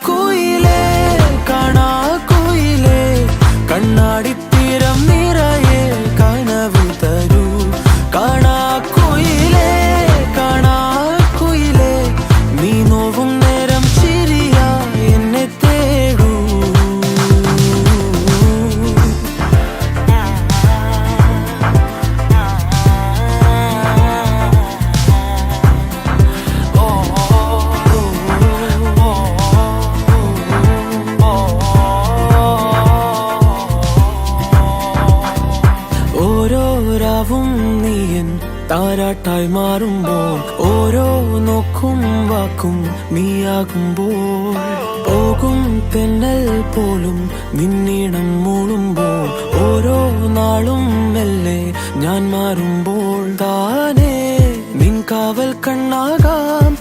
കുയിലേ കാണാ കുയിലേ കണ്ണാടിത്തീരം നിറയെ കനവ് തരൂ കാണാ കുയിലേ നീ നോവും നേരം ചിരിയാ എന്നെ തേടൂ ഓരോരാവും നീയൻ താരാട്ടായി മാറുമ്പോൾ ഓരോ നോക്കും വാക്കും നീയാകുമ്പോൾ പോകും തെന്നൽ പോലും നിന്നീണം മൂളുമ്പോൾ ഓരോ നാളും മെല്ലെ ഞാൻ മാറുമ്പോൾ താനേ നിൻ കാവൽ കണ്ണാകാം